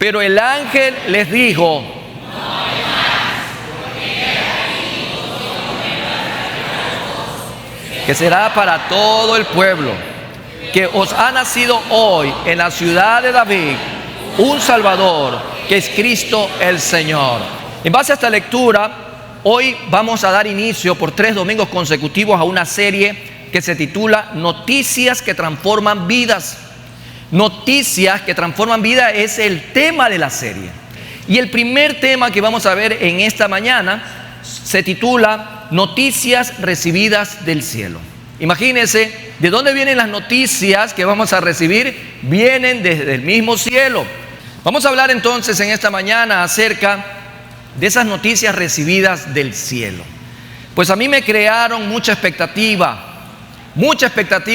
Pero el ángel les dijo: que será para todo el pueblo, que os ha nacido hoy en la ciudad de David un Salvador, que es Cristo el Señor. En base a esta lectura, hoy vamos a dar inicio por 3 domingos consecutivos a una serie que se titula Noticias que transforman vidas. Noticias que transforman vida es el tema de la serie. Y el primer tema que vamos a ver en esta mañana se titula Noticias recibidas del cielo. Imagínense, ¿de dónde vienen las noticias que vamos a recibir? Vienen desde el mismo cielo. Vamos a hablar entonces en esta mañana acerca de esas noticias recibidas del cielo. Pues a mí me crearon mucha expectativa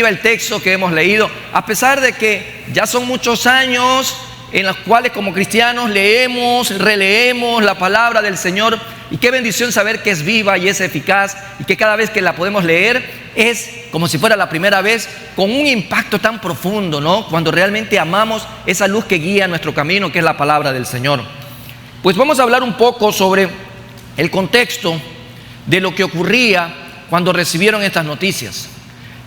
el texto que hemos leído, a pesar de que ya son muchos años en los cuales como cristianos leemos, releemos la palabra del Señor, y qué bendición saber que es viva y es eficaz, y que cada vez que la podemos leer es como si fuera la primera vez, con un impacto tan profundo, ¿no? Cuando realmente amamos esa luz que guía nuestro camino, que es la palabra del Señor. Pues vamos a hablar un poco sobre el contexto de lo que ocurría cuando recibieron estas noticias.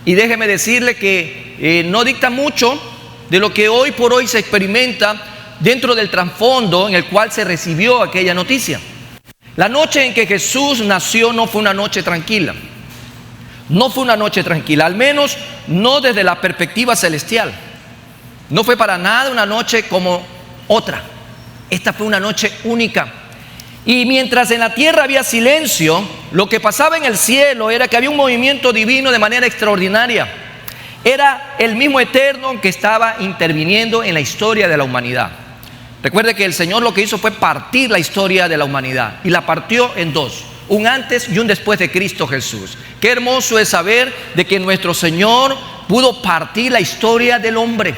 Y déjeme decirle que no dicta mucho de lo que hoy por hoy se experimenta dentro del trasfondo en el cual se recibió aquella noticia. La noche en que Jesús nació no fue una noche tranquila. No fue una noche tranquila, al menos no desde la perspectiva celestial. No fue para nada una noche como otra. Esta fue una noche única. Y mientras en la tierra había silencio, lo que pasaba en el cielo era que había un movimiento divino de manera extraordinaria. Era el mismo Eterno que estaba interviniendo en la historia de la humanidad. Recuerde que el Señor lo que hizo fue partir la historia de la humanidad, y la partió en dos: un antes y un después de Cristo Jesús. Qué hermoso es saber de que nuestro Señor pudo partir la historia del hombre.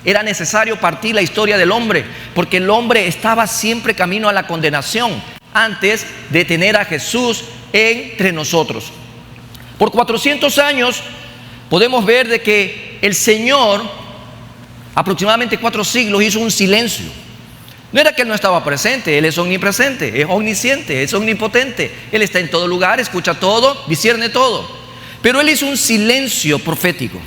Era necesario partir la historia del hombre, porque el hombre estaba siempre camino a la condenación antes de tener a Jesús entre nosotros. Por 400 años podemos ver de que el Señor, aproximadamente 4 siglos, hizo un silencio. No era que Él no estaba presente, Él es omnipresente, es omnisciente, es omnipotente. Él está en todo lugar, escucha todo, discierne todo. Pero Él hizo un silencio profético.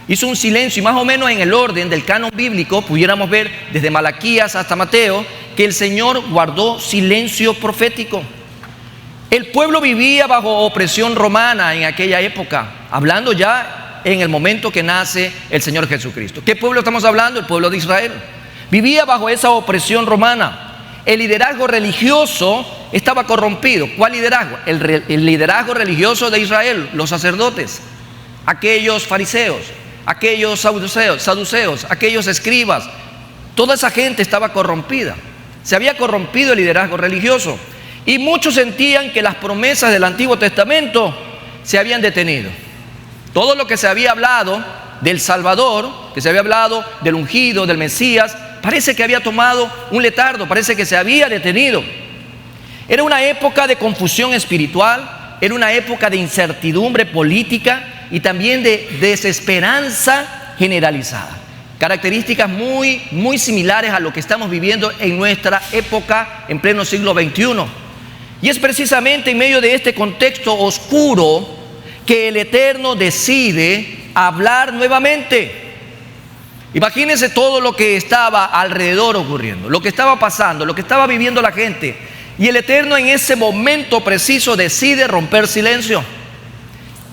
Hizo un silencio, y más o menos en el orden del canon bíblico pudiéramos ver desde Malaquías hasta Mateo que el Señor guardó silencio profético. El pueblo vivía bajo opresión romana en aquella época, hablando ya en el momento que nace el Señor Jesucristo. ¿Qué pueblo estamos hablando? El pueblo de Israel. Vivía bajo esa opresión romana. El liderazgo religioso estaba corrompido. ¿Cuál liderazgo? El liderazgo religioso de Israel, los sacerdotes, aquellos fariseos, aquellos saduceos, aquellos escribas. Toda esa gente estaba corrompida. Se había corrompido el liderazgo religioso, y muchos sentían que las promesas del Antiguo Testamento se habían detenido. Todo lo que se había hablado del Salvador, que se había hablado del ungido, del Mesías, parece que había tomado un letargo, parece que se había detenido. Era una época de confusión espiritual, era una época de incertidumbre política y también de desesperanza generalizada. Características muy similares a lo que estamos viviendo en nuestra época en pleno siglo XXI. Y es precisamente en medio de este contexto oscuro que el Eterno decide hablar nuevamente. Imagínense todo lo que estaba alrededor ocurriendo, lo que estaba pasando, lo que estaba viviendo la gente. Y el Eterno en ese momento preciso decide romper silencio.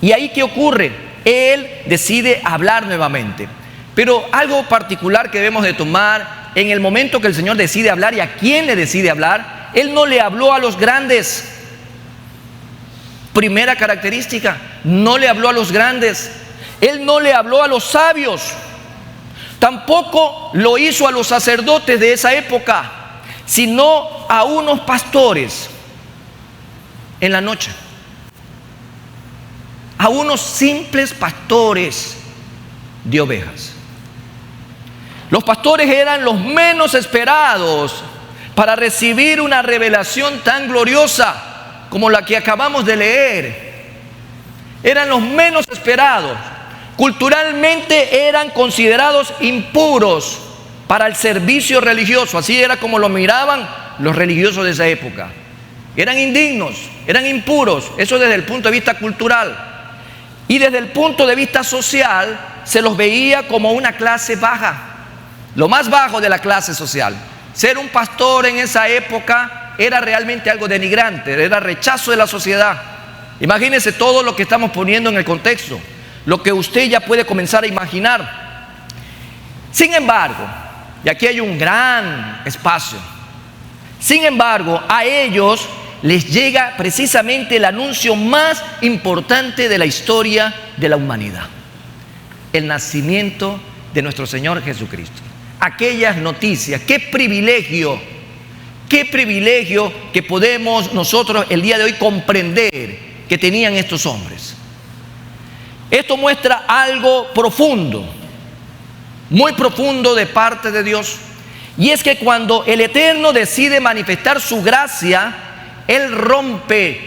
¿Y ahí qué ocurre? Él decide hablar nuevamente. Pero algo particular que debemos de tomar en el momento que el Señor decide hablar, y a quién le decide hablar, Él no le habló a los grandes. Primera característica, no le habló a los grandes. Él no le habló a los sabios. Tampoco lo hizo a los sacerdotes de esa época, sino a unos pastores en la noche. A unos simples pastores de ovejas. Los pastores eran los menos esperados para recibir una revelación tan gloriosa como la que acabamos de leer. Eran los menos esperados. Culturalmente eran considerados impuros para el servicio religioso. Así era como lo miraban los religiosos de esa época. Eran indignos, eran impuros, eso desde el punto de vista cultural. Y desde el punto de vista social se los veía como una clase baja, lo más bajo de la clase social. Ser un pastor en esa época era realmente algo denigrante, era rechazo de la sociedad. Imagínense todo lo que estamos poniendo en el contexto, lo que usted ya puede comenzar a imaginar. Sin embargo, y aquí hay un gran espacio, sin embargo, a ellos les llega precisamente el anuncio más importante de la historia de la humanidad: el nacimiento de nuestro Señor Jesucristo. Aquellas noticias, qué privilegio que podemos nosotros el día de hoy comprender que tenían estos hombres. Esto muestra algo profundo, muy profundo de parte de Dios, y es que cuando el Eterno decide manifestar su gracia, Él rompe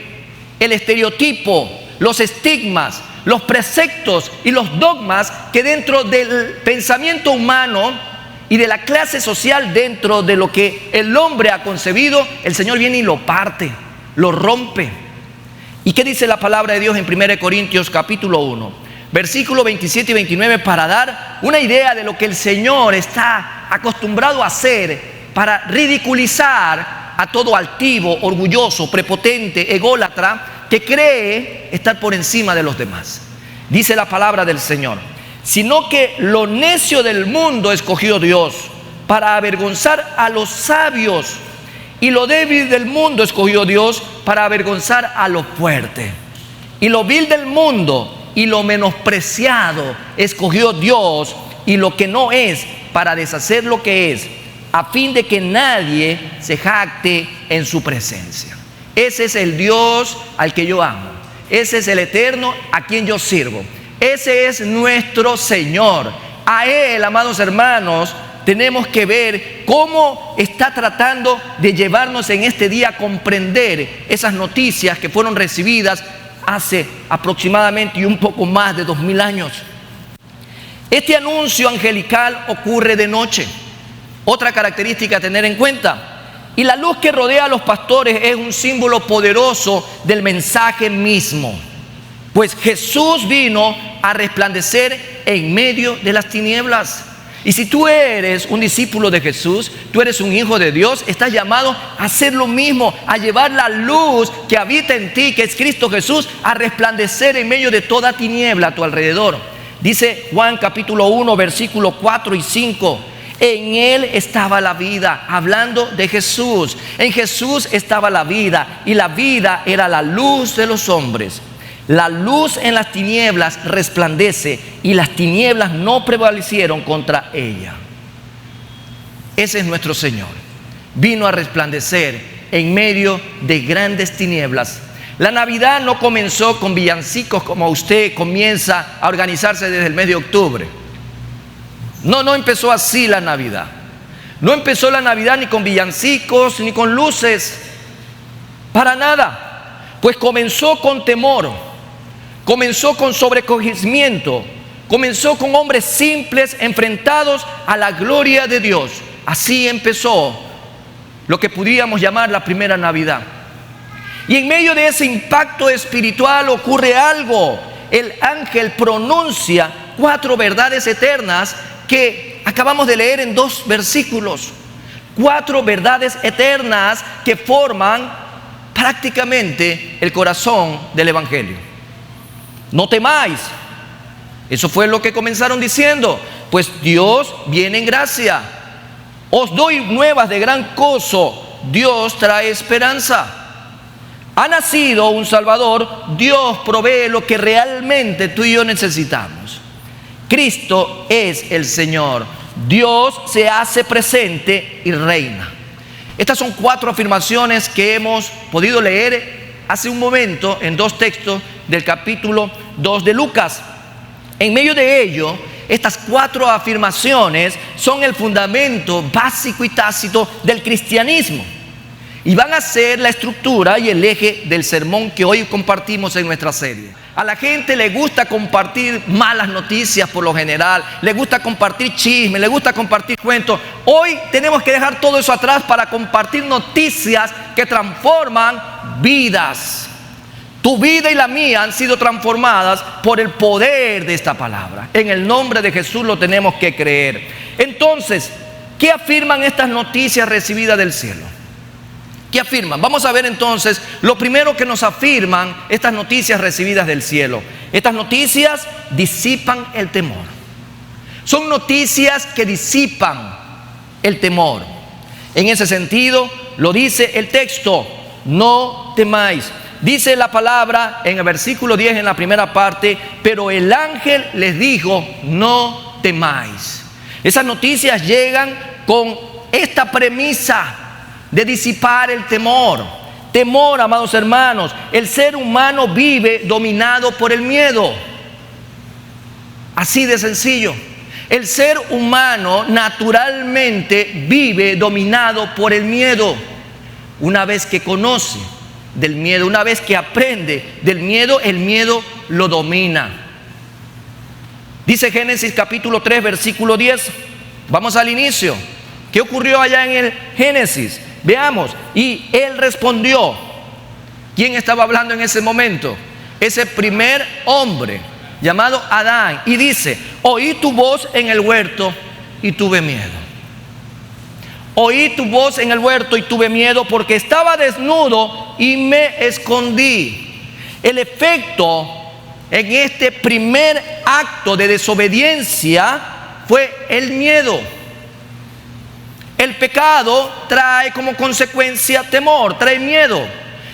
el estereotipo, los estigmas, los preceptos y los dogmas que dentro del pensamiento humano y de la clase social, dentro de lo que el hombre ha concebido, el Señor viene y lo parte, lo rompe. ¿Y qué dice la palabra de Dios en 1 Corintios capítulo 1, versículos 27 y 29, para dar una idea de lo que el Señor está acostumbrado a hacer para ridiculizar a todo altivo, orgulloso, prepotente, ególatra, que cree estar por encima de los demás? Dice la palabra del Señor: sino que lo necio del mundo escogió Dios para avergonzar a los sabios, y lo débil del mundo escogió Dios para avergonzar a lo fuerte. Y lo vil del mundo y lo menospreciado escogió Dios, y lo que no es, para deshacer lo que es, a fin de que nadie se jacte en su presencia. Ese es el Dios al que yo amo. Ese es el Eterno a quien yo sirvo. Ese es nuestro Señor. A Él, amados hermanos, tenemos que ver cómo está tratando de llevarnos en este día a comprender esas noticias que fueron recibidas hace aproximadamente y un poco más de 2000 años. Este anuncio angelical ocurre de noche. Otra característica a tener en cuenta: y la luz que rodea a los pastores es un símbolo poderoso del mensaje mismo. Pues Jesús vino a resplandecer en medio de las tinieblas. Y si tú eres un discípulo de Jesús, tú eres un hijo de Dios, estás llamado a hacer lo mismo, a llevar la luz que habita en ti, que es Cristo Jesús, a resplandecer en medio de toda tiniebla a tu alrededor. Dice Juan capítulo 1, versículos 4 y 5. En Él estaba la vida, hablando de Jesús. En Jesús estaba la vida, y la vida era la luz de los hombres. La luz en las tinieblas resplandece, y las tinieblas no prevalecieron contra ella. Ese es nuestro Señor. Vino a resplandecer en medio de grandes tinieblas. La Navidad no comenzó con villancicos como usted comienza a organizarse desde el mes de octubre. No empezó así la Navidad. No empezó la Navidad ni con villancicos ni con luces, para nada. Pues comenzó con temor, comenzó con sobrecogimiento, comenzó con hombres simples enfrentados a la gloria de Dios. Así empezó lo que podríamos llamar la primera Navidad. Y en medio de ese impacto espiritual ocurre algo. El ángel pronuncia 4 verdades eternas que acabamos de leer en 2 versículos. 4 verdades eternas que forman prácticamente el corazón del Evangelio. No temáis. Eso fue lo que comenzaron diciendo. Pues Dios viene en gracia. Os doy nuevas de gran gozo. Dios trae esperanza. Ha nacido un Salvador. Dios provee lo que realmente tú y yo necesitamos. Cristo es el Señor. Dios se hace presente y reina. Estas son 4 afirmaciones que hemos podido leer hace un momento en 2 textos del capítulo 2 de Lucas. En medio de ello, estas 4 afirmaciones son el fundamento básico y tácito del cristianismo. y van a ser la estructura y el eje del sermón que hoy compartimos en nuestra serie. A la gente le gusta compartir malas noticias por lo general, le gusta compartir chismes, le gusta compartir cuentos. Hoy tenemos que dejar todo eso atrás para compartir noticias que transforman vidas. Tu vida y la mía han sido transformadas por el poder de esta palabra. En el nombre de Jesús lo tenemos que creer. Entonces, ¿qué afirman estas noticias recibidas del cielo? ¿Qué afirman? Vamos a ver entonces lo primero que nos afirman estas noticias recibidas del cielo. Estas noticias disipan el temor. Son noticias que disipan el temor. En ese sentido, lo dice el texto: no temáis. Dice la palabra en el versículo 10, en la primera parte: pero el ángel les dijo, no temáis. Esas noticias llegan con esta premisa de disipar el temor. Temor, amados hermanos. El ser humano vive dominado por el miedo. Así de sencillo. El ser humano naturalmente vive dominado por el miedo. Una vez que conoce del miedo, una vez que aprende del miedo, el miedo lo domina. Dice Génesis capítulo 3, versículo 10. Vamos al inicio. ¿Qué ocurrió allá en el Génesis? Veamos. Y él respondió. ¿Quién estaba hablando en ese momento? Ese primer hombre llamado Adán. Y dice: oí tu voz en el huerto y tuve miedo. Oí tu voz en el huerto y tuve miedo, porque estaba desnudo y me escondí. El efecto en este primer acto de desobediencia fue el miedo. El pecado trae como consecuencia temor, trae miedo.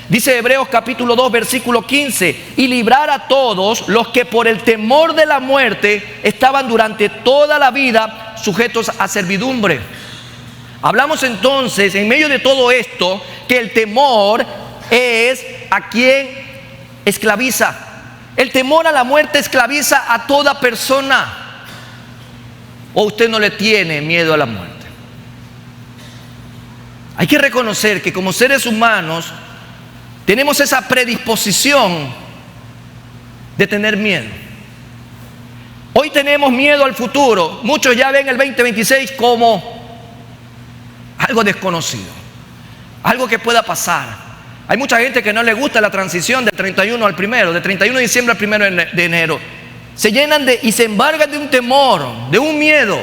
Dice Hebreos capítulo 2, versículo 15: y librar a todos los que por el temor de la muerte estaban durante toda la vida sujetos a servidumbre. Hablamos entonces, en medio de todo esto, que el temor es a quien esclaviza. El temor a la muerte esclaviza a toda persona. ¿O usted no le tiene miedo a la muerte? Hay que reconocer que como seres humanos tenemos esa predisposición de tener miedo. Hoy tenemos miedo al futuro. Muchos ya ven el 2026 como algo desconocido, algo que pueda pasar. Hay mucha gente que no le gusta la transición del 31 al primero, del 31 de diciembre al 1 de enero. Se llenan y se embargan de un temor, de un miedo.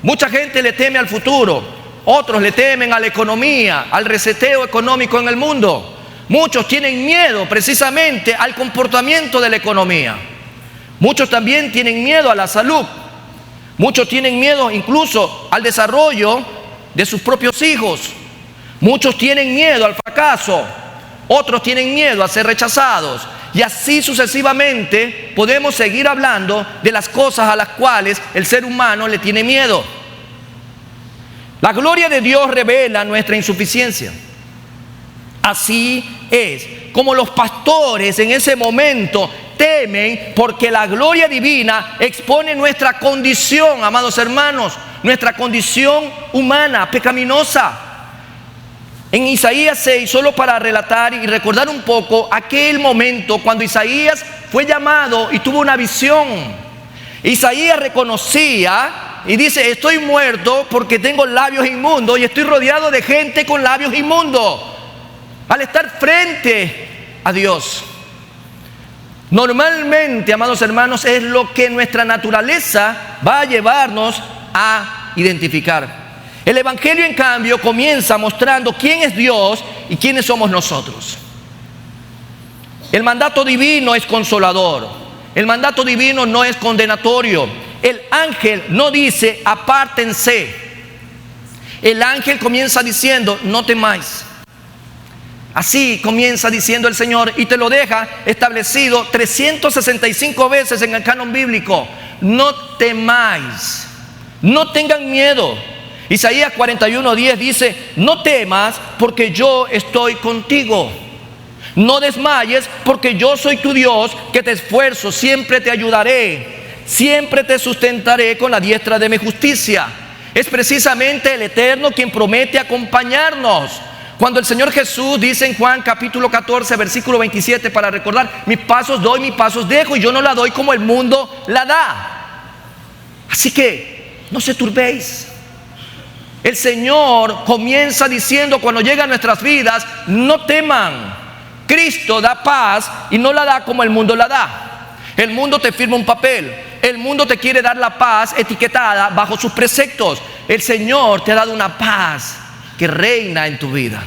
Mucha gente le teme al futuro. Otros le temen a la economía, al reseteo económico en el mundo. Muchos tienen miedo precisamente al comportamiento de la economía. Muchos también tienen miedo a la salud. Muchos tienen miedo incluso al desarrollo de sus propios hijos. Muchos tienen miedo al fracaso. Otros tienen miedo a ser rechazados. Y así sucesivamente podemos seguir hablando de las cosas a las cuales el ser humano le tiene miedo. La gloria de Dios revela nuestra insuficiencia. Así es como los pastores en ese momento temen, porque la gloria divina expone nuestra condición, amados hermanos, nuestra condición humana, pecaminosa. En Isaías 6, solo para relatar y recordar un poco aquel momento cuando Isaías fue llamado y tuvo una visión. Isaías reconocía y dice: estoy muerto porque tengo labios inmundos y estoy rodeado de gente con labios inmundos. Al estar frente a Dios, normalmente, amados hermanos, es lo que nuestra naturaleza va a llevarnos a identificar. El Evangelio, en cambio, comienza mostrando quién es Dios y quiénes somos nosotros. El mandato divino es consolador. El mandato divino no es condenatorio. El ángel no dice apártense. El ángel comienza diciendo: no temáis. Así comienza diciendo el Señor, y te lo deja establecido 365 veces en el canon bíblico. No temáis, no tengan miedo. Isaías 41:10 dice: no temas porque yo estoy contigo. No desmayes porque yo soy tu Dios, que te esfuerzo, siempre te ayudaré, siempre te sustentaré con la diestra de mi justicia. Es precisamente el Eterno quien promete acompañarnos. Cuando el Señor Jesús dice en Juan capítulo 14, versículo 27, para recordar, mis pasos doy, mis pasos dejo, y yo no la doy como el mundo la da. Así que no se turbéis. El Señor comienza diciendo cuando llega a nuestras vidas, no teman. Cristo da paz y no la da como el mundo la da. El mundo te firma un papel. El mundo te quiere dar la paz etiquetada bajo sus preceptos. El Señor te ha dado una paz que reina en tu vida.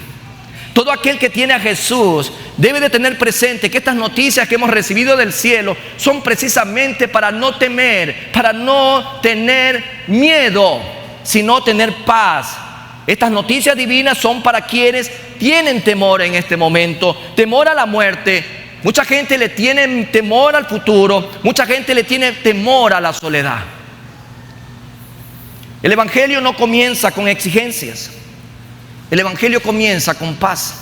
Todo aquel que tiene a Jesús debe de tener presente que estas noticias que hemos recibido del cielo son precisamente para no temer, para no tener miedo, sino tener paz. Estas noticias divinas son para quienes tienen temor en este momento, temor a la muerte. Mucha gente le tiene temor al futuro, mucha gente le tiene temor a la soledad. El Evangelio no comienza con exigencias. El Evangelio comienza con paz.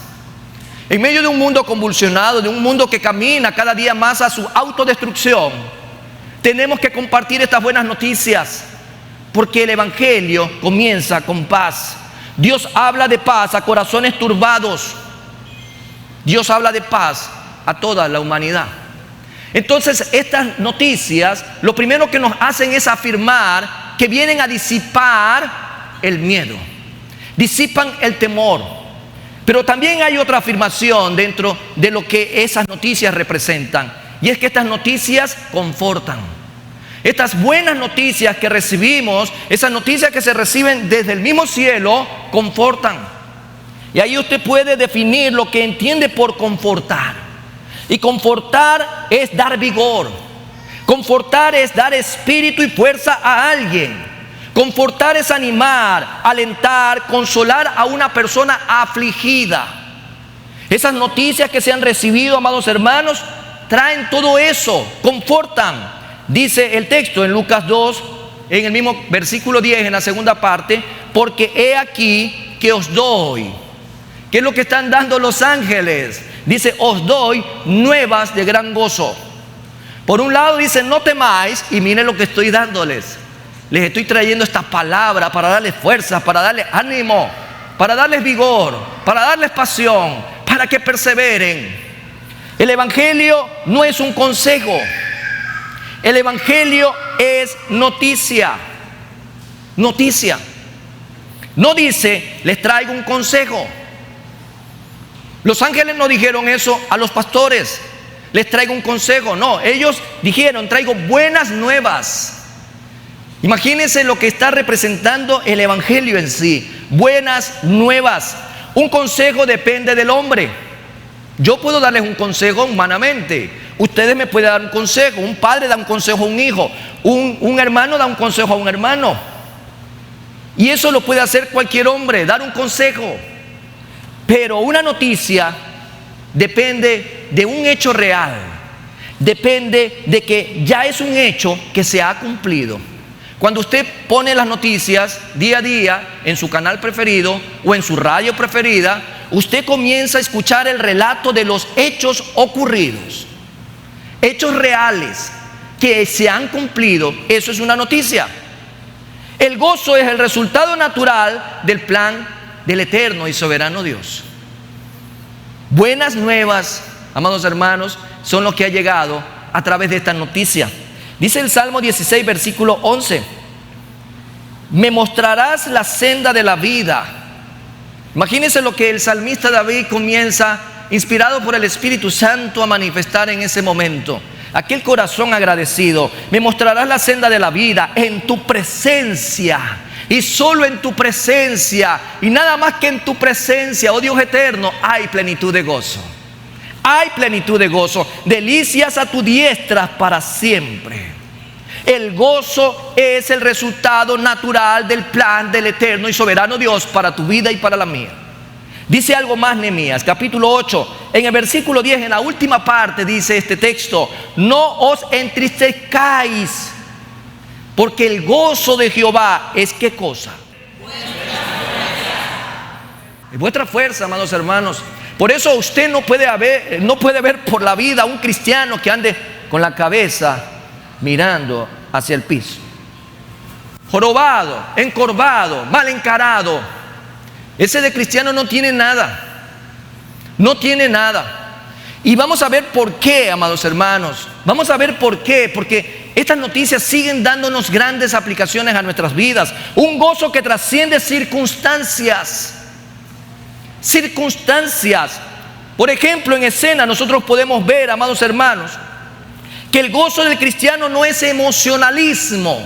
En medio de un mundo convulsionado, de un mundo que camina cada día más a su autodestrucción, tenemos que compartir estas buenas noticias, porque el Evangelio comienza con paz. Dios habla de paz a corazones turbados. Dios habla de paz a toda la humanidad. Entonces, estas noticias, lo primero que nos hacen es afirmar que vienen a disipar el miedo. Disipan el temor. Pero también hay otra afirmación dentro de lo que esas noticias representan, y es que estas noticias confortan. Estas buenas noticias que recibimos, esas noticias que se reciben desde el mismo cielo, confortan. Y ahí usted puede definir lo que entiende por confortar. Y confortar es dar vigor. Confortar es dar espíritu y fuerza a alguien. Confortar es animar, alentar, consolar a una persona afligida. Esas noticias que se han recibido, amados hermanos, traen todo eso, confortan. Dice el texto en Lucas 2, en el mismo versículo 10, en la segunda parte, porque he aquí que os doy. ¿Qué es lo que están dando los ángeles? Dice, os doy nuevas de gran gozo. Por un lado dice, no temáis, y miren lo que estoy dándoles. Les estoy trayendo esta palabra para darles fuerza, para darles ánimo, para darles vigor, para darles pasión, para que perseveren. El Evangelio no es un consejo. El Evangelio es noticia. Noticia. No dice, les traigo un consejo. Los ángeles no dijeron eso a los pastores. Les traigo un consejo. No, ellos dijeron, traigo buenas nuevas. Imagínense lo que está representando el Evangelio en sí. Buenas nuevas. Un consejo depende del hombre. Yo puedo darles un consejo humanamente. Ustedes me pueden dar un consejo. Un padre da un consejo a un hijo. Un hermano da un consejo a un hermano. Y eso lo puede hacer cualquier hombre, dar un consejo. Pero una noticia depende de un hecho real. Depende de que ya es un hecho que se ha cumplido. Cuando usted pone las noticias día a día en su canal preferido o en su radio preferida, usted comienza a escuchar el relato de los hechos ocurridos, hechos reales que se han cumplido. Eso es una noticia. El gozo es el resultado natural del plan del eterno y soberano Dios. Buenas nuevas, amados hermanos, son lo que ha llegado a través de esta noticia. Dice el Salmo 16, versículo 11: me mostrarás la senda de la vida. Imagínense lo que el salmista David comienza, inspirado por el Espíritu Santo, a manifestar en ese momento. Aquel corazón agradecido. Me mostrarás la senda de la vida en tu presencia, y solo en tu presencia, y nada más que en tu presencia, oh Dios eterno, hay plenitud de gozo. Hay plenitud de gozo, delicias a tu diestra para siempre. El gozo es el resultado natural del plan del eterno y soberano Dios para tu vida y para la mía. Dice algo más Nehemías, capítulo 8, en el versículo 10, en la última parte dice este texto: no os entristezcáis, porque el gozo de Jehová es ¿qué cosa? Es vuestra fuerza, amados hermanos. Por eso usted no puede ver por la vida a un cristiano que ande con la cabeza mirando hacia el piso, jorobado, encorvado, mal encarado. Ese de cristiano no tiene nada. No tiene nada. Y vamos a ver por qué, amados hermanos. Vamos a ver por qué. Porque estas noticias siguen dándonos grandes aplicaciones a nuestras vidas. Un gozo que trasciende circunstancias. Circunstancias. Por ejemplo, en escena nosotros podemos ver, amados hermanos, que el gozo del cristiano no es emocionalismo.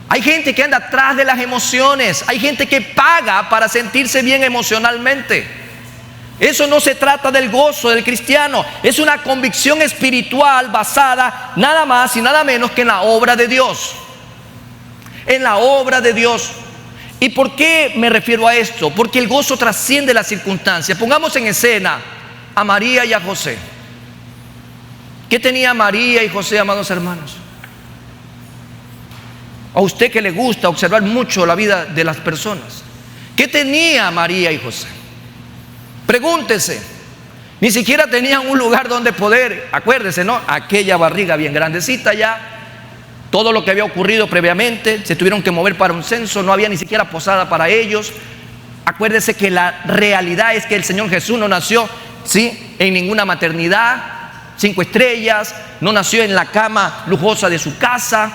Hay gente que anda atrás de las emociones. Hay gente que paga para sentirse bien emocionalmente. Eso no se trata del gozo del cristiano. Es una convicción espiritual basada nada más y nada menos que en la obra de Dios. En la obra de Dios. ¿Y por qué me refiero a esto? Porque el gozo trasciende las circunstancias. Pongamos en escena a María y a José. ¿Qué tenía María y José, amados hermanos? A usted que le gusta observar mucho la vida de las personas, ¿qué tenía María y José? Pregúntese. Ni siquiera tenían un lugar donde poder, acuérdese, ¿no? Aquella barriga bien grandecita ya, todo lo que había ocurrido previamente, se tuvieron que mover para un censo, no había ni siquiera posada para ellos. Acuérdese que la realidad es que el Señor Jesús no nació, ¿sí?, en ninguna maternidad 5 estrellas, no nació en la cama lujosa de su casa,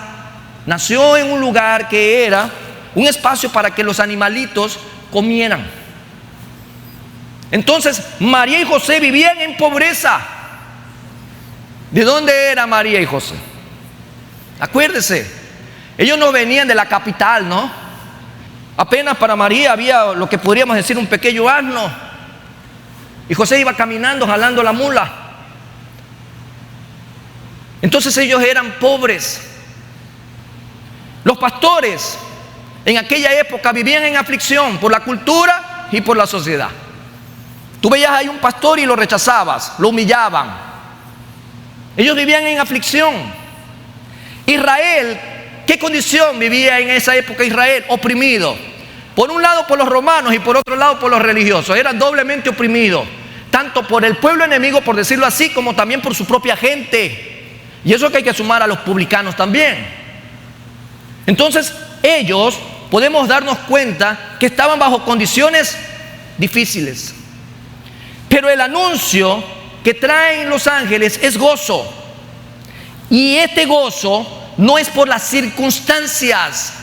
nació en un lugar que era un espacio para que los animalitos comieran. Entonces María y José vivían en pobreza. ¿De dónde era María y José? Acuérdese, ellos no venían de la capital, ¿no? Apenas para María había lo que podríamos decir un pequeño asno, y José iba caminando jalando la mula. Entonces ellos eran pobres. Los pastores en aquella época vivían en aflicción por la cultura y por la sociedad. Tú veías ahí un pastor y lo rechazabas, lo humillaban. Ellos vivían en aflicción. Israel, ¿qué condición vivía en esa época Israel? Oprimido. Por un lado por los romanos y por otro lado por los religiosos. Era doblemente oprimido, tanto por el pueblo enemigo, por decirlo así, como también por su propia gente. Y eso que hay que sumar a los publicanos también. Entonces ellos, podemos darnos cuenta que estaban bajo condiciones difíciles. Pero el anuncio que traen los ángeles es gozo. Y este gozo no es por las circunstancias,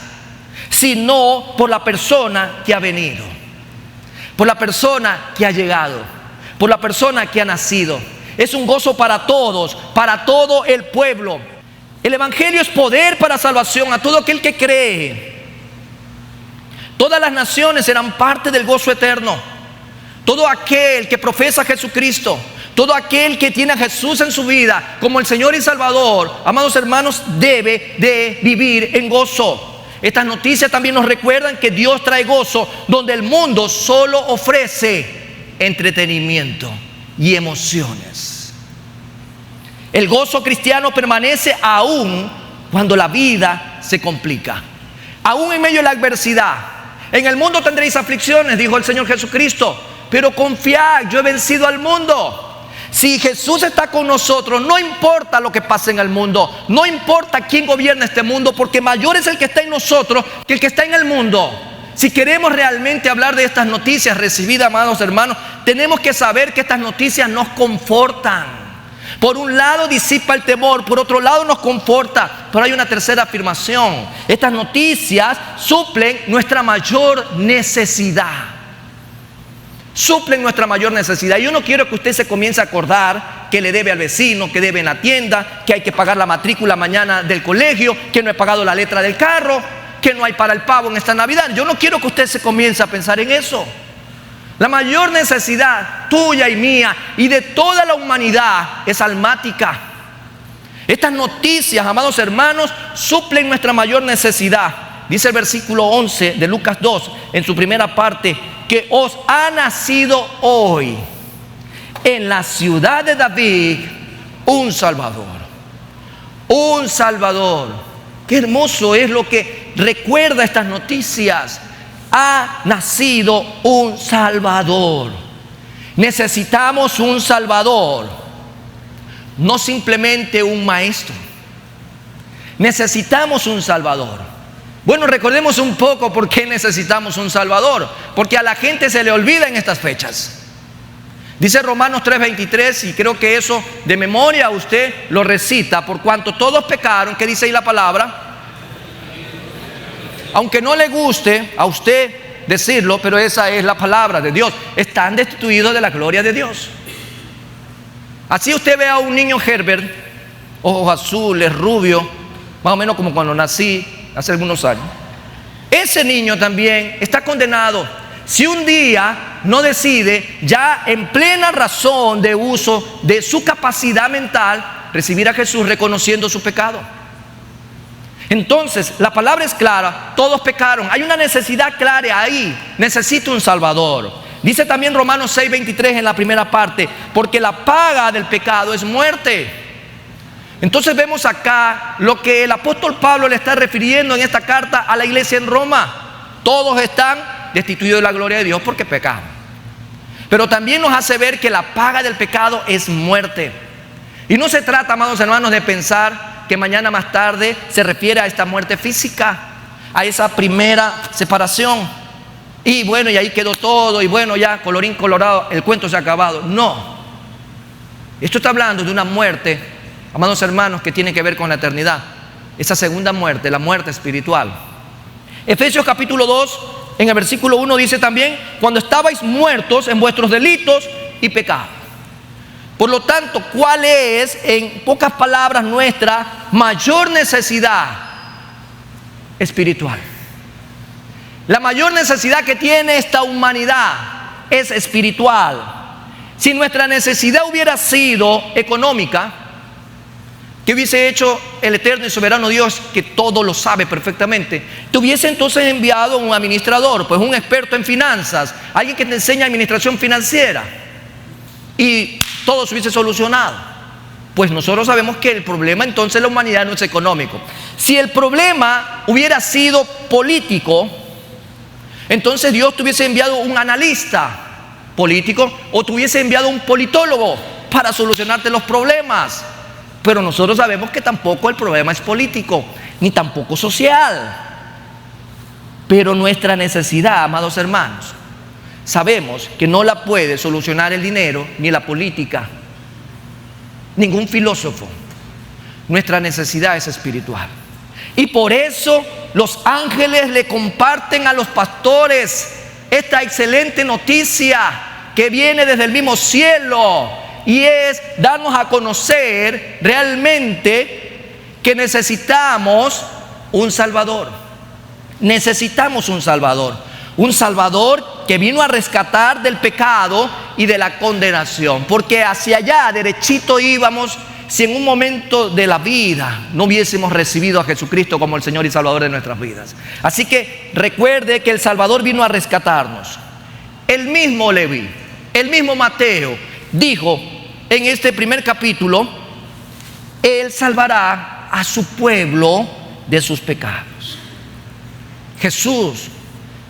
sino por la persona que ha venido, por la persona que ha llegado, por la persona que ha nacido. Es un gozo para todos, para todo el pueblo. El evangelio es poder para salvación a todo aquel que cree. Todas las naciones serán parte del gozo eterno. Todo aquel que profesa a Jesucristo, todo aquel que tiene a Jesús en su vida como el Señor y Salvador, amados hermanos, debe de vivir en gozo. Estas noticias también nos recuerdan que Dios trae gozo donde el mundo solo ofrece entretenimiento y emociones. El gozo cristiano permanece aún cuando la vida se complica, aún en medio de la adversidad. En el mundo tendréis aflicciones, dijo el Señor Jesucristo, pero confiad, yo he vencido al mundo. Si Jesús está con nosotros, no importa lo que pase en el mundo, no importa quién gobierna este mundo, porque mayor es el que está en nosotros que el que está en el mundo. Si queremos realmente hablar de estas noticias recibidas, amados hermanos, tenemos que saber que estas noticias nos confortan. Por un lado disipa el temor, por otro lado nos conforta, pero hay una tercera afirmación. Estas noticias suplen nuestra mayor necesidad. Suplen nuestra mayor necesidad. Yo no quiero que usted se comience a acordar que le debe al vecino, que debe en la tienda, que hay que pagar la matrícula mañana del colegio, que no he pagado la letra del carro, que no hay para el pavo en esta Navidad. Yo no quiero que usted se comience a pensar en eso. La mayor necesidad tuya y mía y de toda la humanidad es almática. Estas noticias, amados hermanos, suplen nuestra mayor necesidad. Dice el versículo 11 de Lucas 2, en su primera parte, que os ha nacido hoy en la ciudad de David un Salvador. Un Salvador. Qué hermoso es lo que recuerda estas noticias. Ha nacido un Salvador. Necesitamos un Salvador, no simplemente un maestro. Necesitamos un Salvador. Bueno, recordemos un poco por qué necesitamos un Salvador. Porque a la gente se le olvida en estas fechas. Dice Romanos 3:23, y creo que eso de memoria usted lo recita: por cuanto todos pecaron, ¿qué dice ahí la palabra? Aunque no le guste a usted decirlo, pero esa es la palabra de Dios. Están destituidos de la gloria de Dios. Así usted ve a un niño Herbert, ojos azules, rubio, más o menos como cuando nací hace algunos años. Ese niño también está condenado si un día no decide, ya en plena razón de uso de su capacidad mental, recibir a Jesús reconociendo su pecado. Entonces, la palabra es clara: todos pecaron. Hay una necesidad clara ahí. Necesito un Salvador. Dice también Romanos 6:23 en la primera parte: porque la paga del pecado es muerte. Entonces vemos acá lo que el apóstol Pablo le está refiriendo en esta carta a la iglesia en Roma. Todos están destituidos de la gloria de Dios porque pecaron. Pero también nos hace ver que la paga del pecado es muerte. Y no se trata, amados hermanos, de pensar que mañana más tarde se refiere a esta muerte física, a esa primera separación. Y bueno, y ahí quedó todo, y bueno, ya colorín colorado, el cuento se ha acabado. No. Esto está hablando de una muerte, amados hermanos, que tiene que ver con la eternidad. Esa segunda muerte, la muerte espiritual. Efesios capítulo 2, en el versículo 1 dice también: cuando estabais muertos en vuestros delitos y pecados. Por lo tanto, ¿cuál es, en pocas palabras, nuestra mayor necesidad espiritual? La mayor necesidad que tiene esta humanidad es espiritual. Si nuestra necesidad hubiera sido económica, ¿qué hubiese hecho el eterno y soberano Dios, que todo lo sabe perfectamente? Te hubiese entonces enviado un administrador, pues un experto en finanzas, alguien que te enseña administración financiera, y todo se hubiese solucionado. Pues nosotros sabemos que el problema entonces de la humanidad no es económico. Si el problema hubiera sido político, entonces Dios te hubiese enviado un analista político o te hubiese enviado un politólogo para solucionarte los problemas. Pero nosotros sabemos que tampoco el problema es político, ni tampoco social. Pero nuestra necesidad, amados hermanos, sabemos que no la puede solucionar el dinero ni la política, ningún filósofo. Nuestra necesidad es espiritual. Y por eso los ángeles le comparten a los pastores esta excelente noticia que viene desde el mismo cielo, y es darnos a conocer realmente que necesitamos un Salvador. Necesitamos un Salvador. Un Salvador que vino a rescatar del pecado y de la condenación. Porque hacia allá derechito íbamos si en un momento de la vida no hubiésemos recibido a Jesucristo como el Señor y Salvador de nuestras vidas. Así que recuerde que el Salvador vino a rescatarnos. El mismo Leví, el mismo Mateo dijo en este primer capítulo: Él salvará a su pueblo de sus pecados. Jesús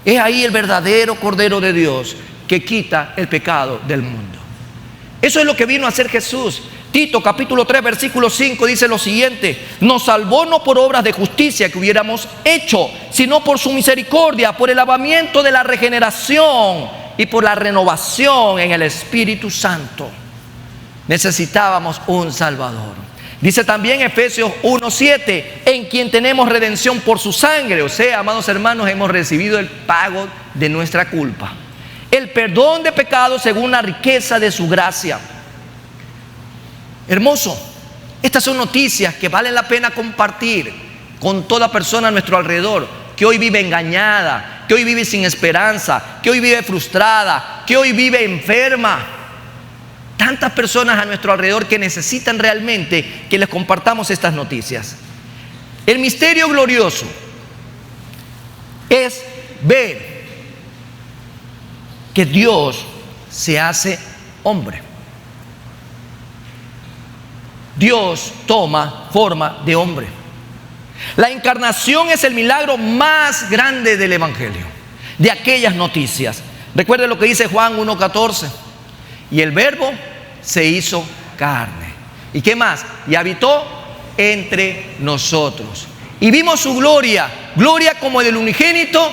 es ahí el verdadero Cordero de Dios que quita el pecado del mundo. Eso es lo que vino a hacer Jesús. Tito capítulo 3 versículo 5 dice lo siguiente: nos salvó no por obras de justicia que hubiéramos hecho, sino por su misericordia, por el lavamiento de la regeneración y por la renovación en el Espíritu Santo. Necesitábamos un Salvador. Dice también Efesios 1:7: en quien tenemos redención por su sangre. O sea, amados hermanos, hemos recibido el pago de nuestra culpa, el perdón de pecados según la riqueza de su gracia. Hermoso. Estas son noticias que valen la pena compartir con toda persona a nuestro alrededor, que hoy vive engañada, que hoy vive sin esperanza, que hoy vive frustrada, que hoy vive enferma. Tantas personas a nuestro alrededor que necesitan realmente que les compartamos estas noticias. El misterio glorioso es ver que Dios se hace hombre. Dios toma forma de hombre. La encarnación es el milagro más grande del Evangelio, de aquellas noticias. Recuerde lo que dice Juan 1:14: y el Verbo se hizo carne. ¿Y qué más? Y habitó entre nosotros. y vimos su gloria, gloria como del unigénito,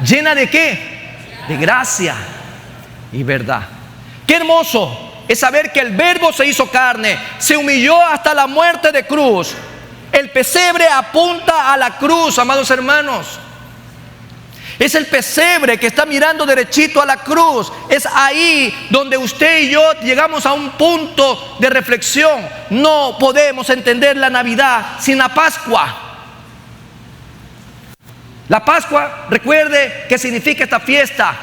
llena de ¿qué? De gracia y verdad. Qué hermoso es saber que el Verbo se hizo carne, se humilló hasta la muerte de cruz. El pesebre apunta a la cruz, amados hermanos. Es el pesebre que está mirando derechito a la cruz. Es ahí donde usted y yo llegamos a un punto de reflexión. No podemos entender la Navidad sin la Pascua. La Pascua, recuerde qué significa esta fiesta.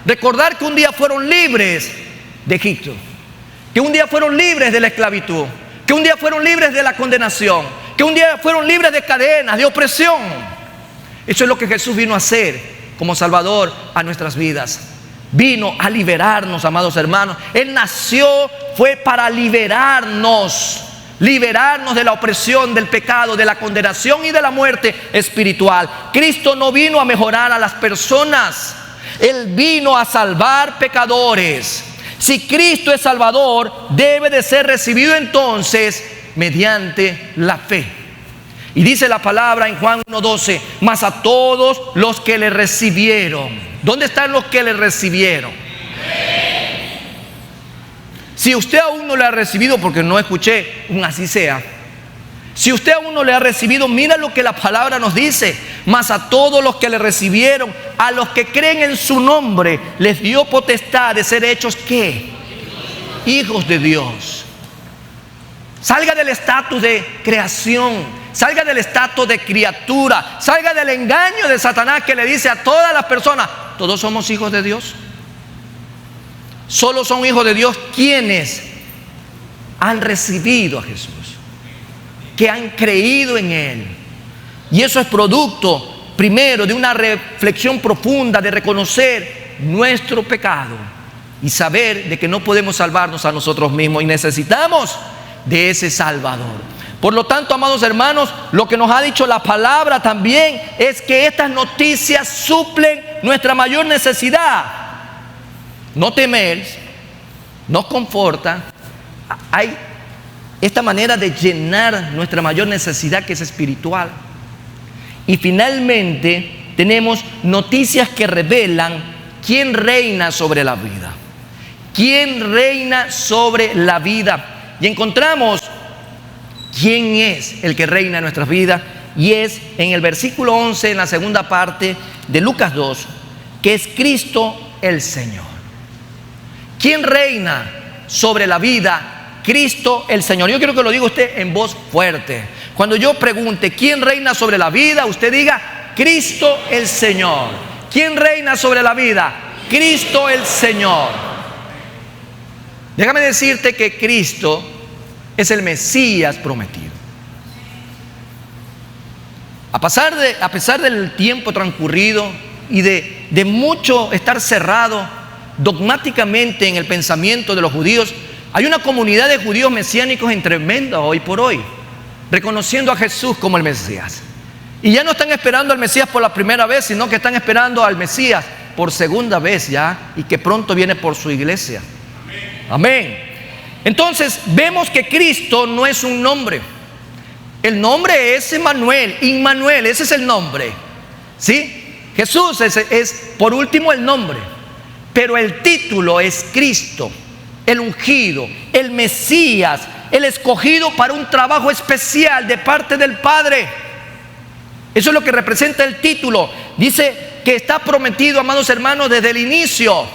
Recordar que un día fueron libres de Egipto, que un día fueron libres de la esclavitud, que un día fueron libres de la condenación, que un día fueron libres de cadenas, de opresión. Eso es lo que Jesús vino a hacer como Salvador a nuestras vidas. Vino a liberarnos, amados hermanos. Él nació, fue para liberarnos de la opresión, del pecado, de la condenación y de la muerte espiritual. Cristo no vino a mejorar a las personas, Él vino a salvar pecadores. Si Cristo es Salvador, debe de ser recibido entonces mediante la fe. Y dice la palabra en Juan 1:12, mas a todos los que le recibieron. ¿Dónde están los que le recibieron? Si usted aún no le ha recibido, porque no escuché un así sea. Si usted aún no le ha recibido, mira lo que la palabra nos dice. Mas a todos los que le recibieron, a los que creen en su nombre, les dio potestad de ser hechos ¿qué? Hijos de Dios. Salga del estatus de creación, salga del estatus de criatura, salga del engaño de Satanás que le dice a todas las personas: todos somos hijos de Dios. Solo son hijos de Dios quienes han recibido a Jesús, que han creído en Él. Y eso es producto, primero, de una reflexión profunda, de reconocer nuestro pecado y saber de que no podemos salvarnos a nosotros mismos y necesitamos de ese Salvador. Por lo tanto, amados hermanos, lo que nos ha dicho la palabra también es que estas noticias suplen nuestra mayor necesidad. No temer, nos conforta. Hay esta manera de llenar nuestra mayor necesidad, que es espiritual. Y finalmente tenemos noticias que revelan quién reina sobre la vida. ¿Quién reina sobre la vida? Y encontramos quién es el que reina en nuestras vidas. Y es en el versículo 11, en la segunda parte de Lucas 2, que es Cristo el Señor. ¿Quién reina sobre la vida? Cristo el Señor. Yo quiero que lo diga usted en voz fuerte. Cuando yo pregunte ¿quién reina sobre la vida?, usted diga: Cristo el Señor. ¿Quién reina sobre la vida? Cristo el Señor. Déjame decirte que Cristo es el Mesías prometido. A pesar del tiempo transcurrido y de mucho estar cerrado dogmáticamente en el pensamiento de los judíos, hay una comunidad de judíos mesiánicos en tremenda hoy por hoy, reconociendo a Jesús como el Mesías. Y ya no están esperando al Mesías por la primera vez, sino que están esperando al Mesías por segunda vez ya, y que pronto viene por su iglesia. Amén. Entonces vemos que Cristo no es un nombre. El nombre es Emmanuel, Immanuel, ese es el nombre, ¿sí? Jesús es por último el nombre, pero el título es Cristo, el ungido, el Mesías, el escogido para un trabajo especial de parte del Padre. Eso es lo que representa el título. Dice que está prometido, amados hermanos, desde el inicio,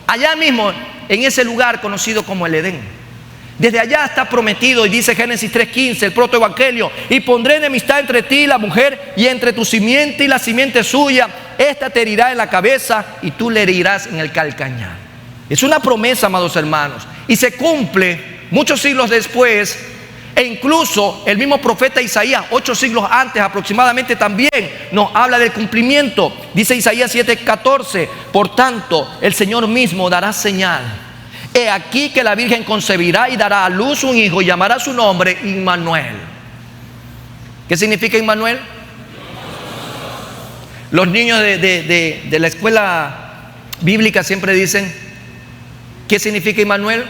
allá mismo, en ese lugar conocido como el Edén. Desde allá está prometido, y dice Génesis 3:15, el protoevangelio: y pondré enemistad entre ti y la mujer, y entre tu simiente y la simiente suya. Esta te herirá en la cabeza y tú le herirás en el calcañar. Es una promesa, amados hermanos, y se cumple muchos siglos después. E incluso el mismo profeta Isaías, 8 siglos antes aproximadamente, también nos habla del cumplimiento. Dice Isaías 7:14: por tanto, el Señor mismo dará señal. He aquí que la Virgen concebirá y dará a luz un hijo, y llamará su nombre Immanuel. ¿Qué significa Immanuel? Los niños de la escuela bíblica siempre dicen: ¿qué significa Immanuel?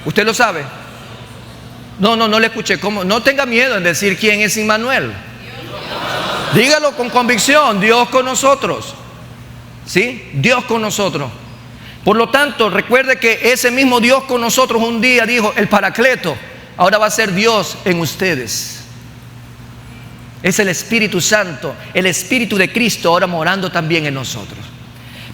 ¿Usted lo sabe? No le escuché. ¿Cómo? No tenga miedo en decir quién es Immanuel. Dígalo con convicción, Dios con nosotros. ¿Sí? Dios con nosotros. Por lo tanto, recuerde que ese mismo Dios con nosotros un día dijo, el Paracleto, ahora va a ser Dios en ustedes. Es el Espíritu Santo, el Espíritu de Cristo ahora morando también en nosotros.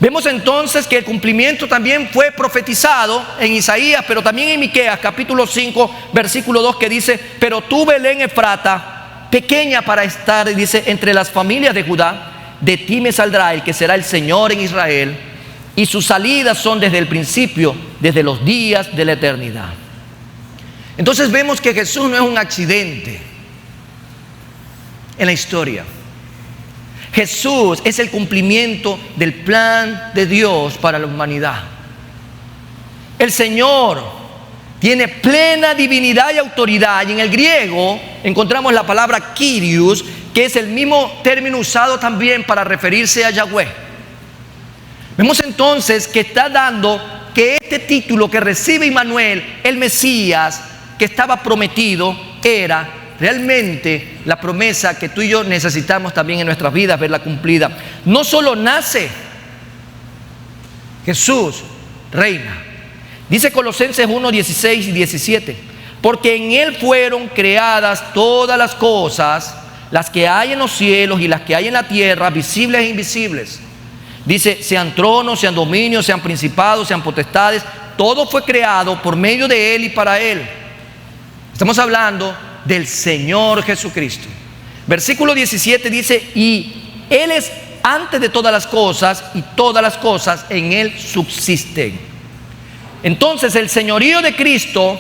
Vemos entonces que el cumplimiento también fue profetizado en Isaías, pero también en Miqueas, capítulo 5, versículo 2, que dice, pero tú, Belén Efrata, pequeña para estar, dice, entre las familias de Judá, de ti me saldrá el que será el Señor en Israel, y sus salidas son desde el principio, desde los días de la eternidad. Entonces vemos que Jesús no es un accidente en la historia. Jesús es el cumplimiento del plan de Dios para la humanidad. El Señor tiene plena divinidad y autoridad, y en el griego encontramos la palabra Kyrios, que es el mismo término usado también para referirse a Yahweh. Vemos entonces que está dando que este título que recibe Immanuel, el Mesías, que estaba prometido, era realmente la promesa que tú y yo necesitamos también en nuestras vidas verla cumplida. No solo nace, Jesús reina. Dice Colosenses 1, 16 y 17, porque en Él fueron creadas todas las cosas, las que hay en los cielos y las que hay en la tierra, visibles e invisibles. Dice, sean tronos, sean dominios, sean principados, sean potestades, todo fue creado por medio de Él y para Él. Estamos hablando del Señor Jesucristo. Versículo 17 dice, y Él es antes de todas las cosas, y todas las cosas en Él subsisten. Entonces el señorío de Cristo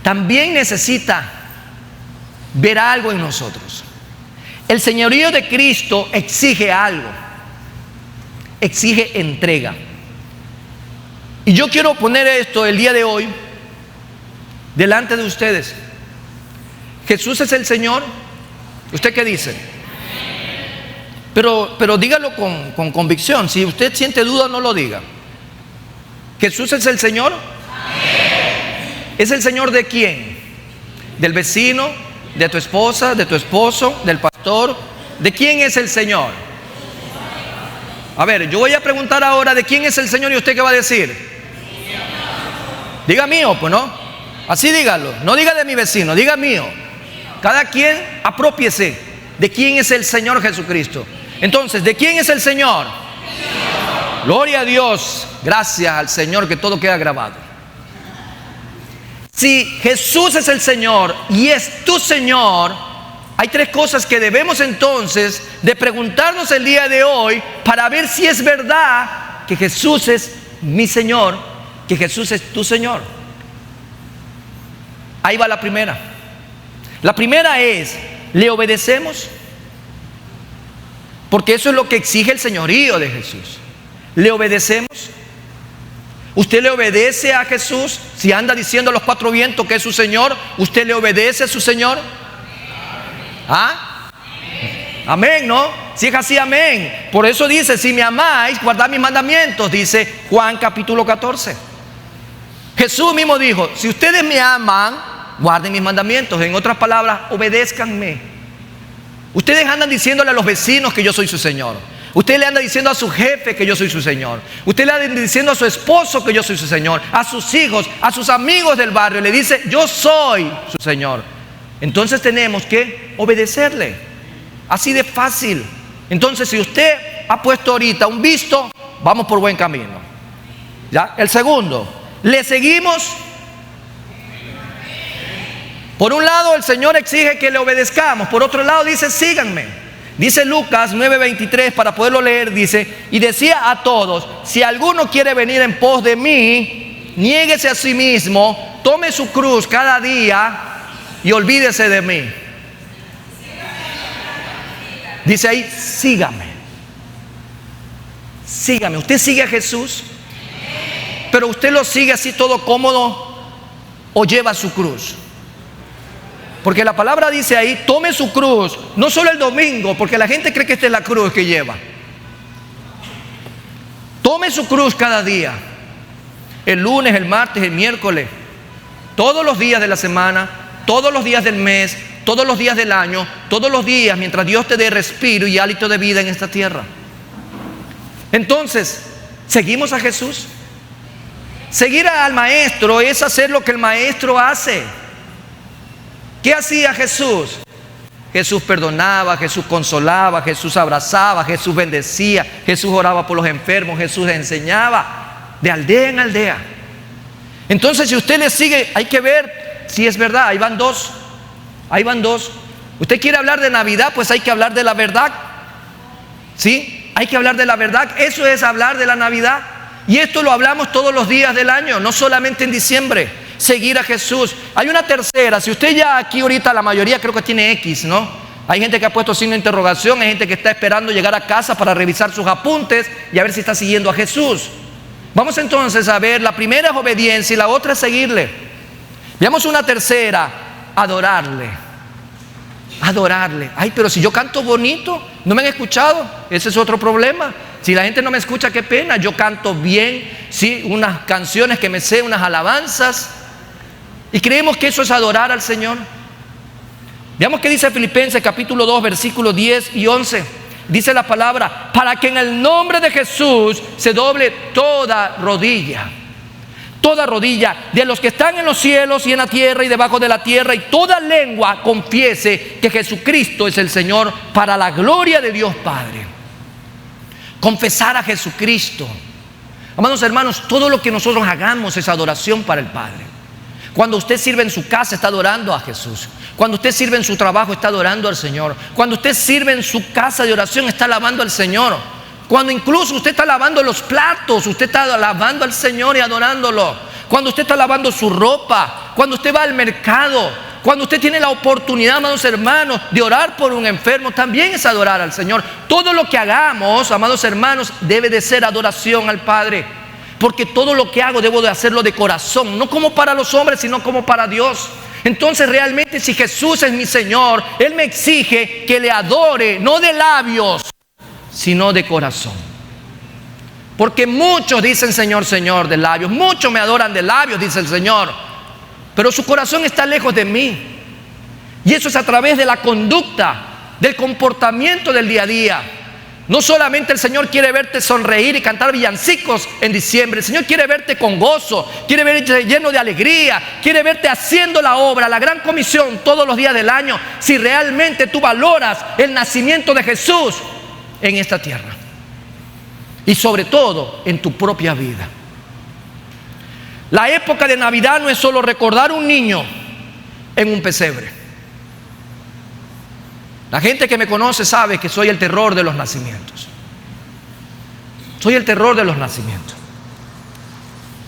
también necesita ver algo en nosotros. El señorío de Cristo exige algo, exige entrega. Y yo quiero poner esto el día de hoy delante de ustedes. Jesús es el Señor. ¿Usted qué dice? Pero dígalo con convicción. Si usted siente duda, no lo diga. ¿Jesús es el Señor? ¿Es el Señor de quién? ¿Del vecino? ¿De tu esposa? ¿De tu esposo? ¿Del pastor? ¿De quién es el Señor? A ver, yo voy a preguntar ahora de quién es el Señor, y usted qué va a decir. Diga mío, pues no. Así dígalo, no diga de mi vecino, diga mío. Cada quien aprópiese de quién es el Señor Jesucristo. Entonces, ¿de quién es el Señor? Gloria a Dios, gracias al Señor, que todo queda grabado. Si Jesús es el Señor y es tu Señor, hay tres cosas que debemos entonces de preguntarnos el día de hoy para ver si es verdad que Jesús es mi Señor, que Jesús es tu Señor. Ahí va la primera. La primera es, ¿le obedecemos? Porque eso es lo que exige el señorío de Jesús. ¿Le obedecemos? ¿Usted le obedece a Jesús? Si anda diciendo a los cuatro vientos que es su Señor, ¿usted le obedece a su Señor? ¿Ah? Amén, ¿no? Si es así, amén. Por eso dice, si me amáis, guardad mis mandamientos, dice Juan capítulo 14. Jesús mismo dijo, si ustedes me aman, guarden mis mandamientos. En otras palabras, obedézcanme. Ustedes andan diciéndole a los vecinos que yo soy su Señor. Usted le anda diciendo a su jefe que yo soy su Señor. Usted le anda diciendo a su esposo que yo soy su Señor. A sus hijos, a sus amigos del barrio. Le dice, yo soy su Señor. Entonces tenemos que obedecerle. Así de fácil. Entonces, si usted ha puesto ahorita un visto, vamos por buen camino. ¿Ya? El segundo, ¿le seguimos? Por un lado, el Señor exige que le obedezcamos. Por otro lado, dice, síganme. Dice Lucas 9:23, para poderlo leer, dice, y decía a todos, si alguno quiere venir en pos de mí, niéguese a sí mismo, tome su cruz cada día y olvídese de mí. Dice ahí, sígame. Sígame. ¿Usted sigue a Jesús? Pero usted lo sigue así todo cómodo o lleva su cruz. Porque la palabra dice ahí, tome su cruz, no solo el domingo, porque la gente cree que esta es la cruz que lleva. Tome su cruz cada día, el lunes, el martes, el miércoles, todos los días de la semana, todos los días del mes, todos los días del año, todos los días mientras Dios te dé respiro y hálito de vida en esta tierra. Entonces, ¿seguimos a Jesús? Seguir al Maestro es hacer lo que el Maestro hace. ¿Qué hacía Jesús? Jesús perdonaba, Jesús consolaba, Jesús abrazaba, Jesús bendecía, Jesús oraba por los enfermos, Jesús enseñaba de aldea en aldea. Entonces, si usted le sigue, hay que ver si es verdad. Ahí van dos. Usted quiere hablar de Navidad, pues hay que hablar de la verdad. ¿Sí? Hay que hablar de la verdad. Eso es hablar de la Navidad. Y esto lo hablamos todos los días del año, no solamente en diciembre. Seguir a Jesús. Hay una tercera. Si usted ya aquí ahorita, la mayoría creo que tiene X, ¿no? Hay gente que ha puesto signo de interrogación, hay gente que está esperando llegar a casa para revisar sus apuntes y a ver si está siguiendo a Jesús. Vamos entonces a ver, la primera es obediencia y la otra es seguirle. Veamos una tercera, adorarle. Adorarle. Ay, pero si yo canto bonito, ¿no me han escuchado? Ese es otro problema. Si la gente no me escucha, qué pena. Yo canto bien, sí, unas canciones que me sé, unas alabanzas. Y creemos que eso es adorar al Señor. Veamos qué dice Filipenses capítulo 2, versículos 10 y 11. Dice la palabra, para que en el nombre de Jesús se doble toda rodilla de los que están en los cielos y en la tierra y debajo de la tierra, y toda lengua confiese que Jesucristo es el Señor, para la gloria de Dios Padre. Confesar a Jesucristo. Amados hermanos, todo lo que nosotros hagamos es adoración para el Padre. Cuando usted sirve en su casa, está adorando a Jesús. Cuando usted sirve en su trabajo, está adorando al Señor. Cuando usted sirve en su casa de oración, está alabando al Señor. Cuando incluso usted está lavando los platos, usted está alabando al Señor y adorándolo. Cuando usted está lavando su ropa, cuando usted va al mercado, cuando usted tiene la oportunidad, amados hermanos, de orar por un enfermo, también es adorar al Señor. Todo lo que hagamos, amados hermanos, debe de ser adoración al Padre. Porque todo lo que hago debo de hacerlo de corazón, no como para los hombres, sino como para Dios. Entonces realmente, si Jesús es mi Señor, Él me exige que le adore, no de labios, sino de corazón. Porque muchos dicen Señor, Señor de labios, muchos me adoran de labios, dice el Señor, pero su corazón está lejos de mí. Y eso es a través de la conducta, del comportamiento del día a día. No solamente el Señor quiere verte sonreír y cantar villancicos en diciembre. El Señor quiere verte con gozo, quiere verte lleno de alegría, quiere verte haciendo la obra, la gran comisión todos los días del año, si realmente tú valoras el nacimiento de Jesús en esta tierra. Y sobre todo en tu propia vida. La época de Navidad no es solo recordar a un niño en un pesebre. La gente que me conoce sabe que soy el terror de los nacimientos. Soy el terror de los nacimientos.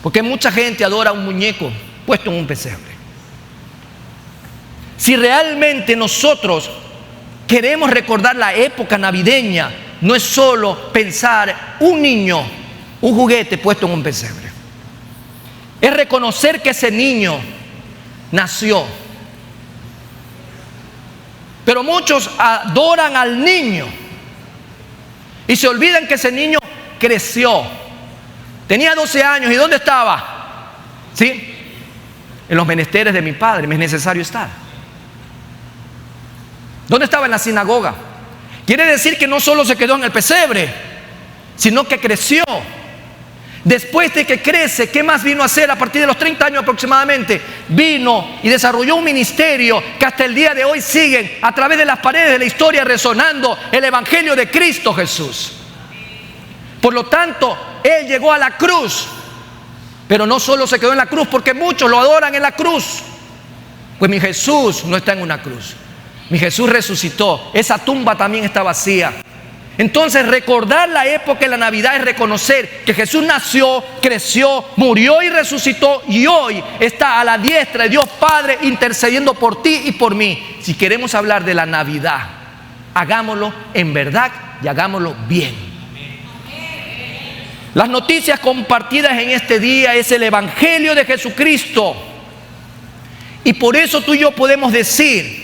Porque mucha gente adora a un muñeco puesto en un pesebre. Si realmente nosotros queremos recordar la época navideña, no es solo pensar un niño, un juguete puesto en un pesebre. Es reconocer que ese niño nació. Pero muchos adoran al niño y se olvidan que ese niño creció. Tenía 12 años, ¿y dónde estaba? ¿Sí? En los menesteres de mi padre, me es necesario estar. ¿Dónde estaba? En la sinagoga. Quiere decir que no solo se quedó en el pesebre, sino que creció. Después de que crece, ¿qué más vino a hacer? A partir de los 30 años aproximadamente, vino y desarrolló un ministerio que hasta el día de hoy siguen a través de las paredes de la historia resonando el Evangelio de Cristo Jesús. Por lo tanto, Él llegó a la cruz, pero no solo se quedó en la cruz, porque muchos lo adoran en la cruz. Pues mi Jesús no está en una cruz, mi Jesús resucitó, esa tumba también está vacía. Entonces recordar la época de la Navidad es reconocer que Jesús nació, creció, murió y resucitó, y hoy está a la diestra de Dios Padre intercediendo por ti y por mí. Si queremos hablar de la Navidad, hagámoslo en verdad y hagámoslo bien. Las noticias compartidas en este día es el Evangelio de Jesucristo, y por eso tú y yo podemos decir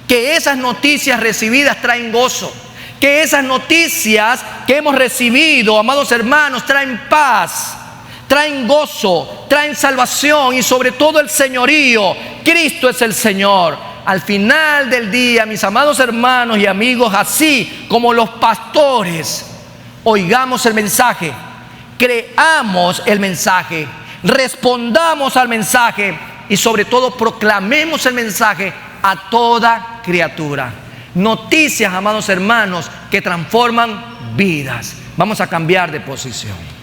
que esas noticias recibidas traen gozo, que esas noticias que hemos recibido, amados hermanos, traen paz, traen gozo, traen salvación y sobre todo el señorío. Cristo es el Señor. Al final del día, mis amados hermanos y amigos, así como los pastores, oigamos el mensaje, creamos el mensaje, respondamos al mensaje y sobre todo proclamemos el mensaje a toda criatura. Noticias, amados hermanos, que transforman vidas. Vamos a cambiar de posición.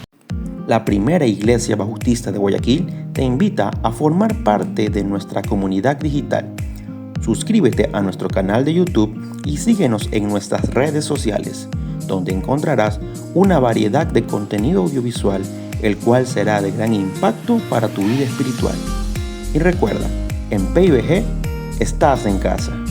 La Primera Iglesia Bautista de Guayaquil te invita a formar parte de nuestra comunidad digital. Suscríbete a nuestro canal de YouTube y síguenos en nuestras redes sociales, donde encontrarás una variedad de contenido audiovisual, el cual será de gran impacto para tu vida espiritual. Y recuerda, en PIBG estás en casa.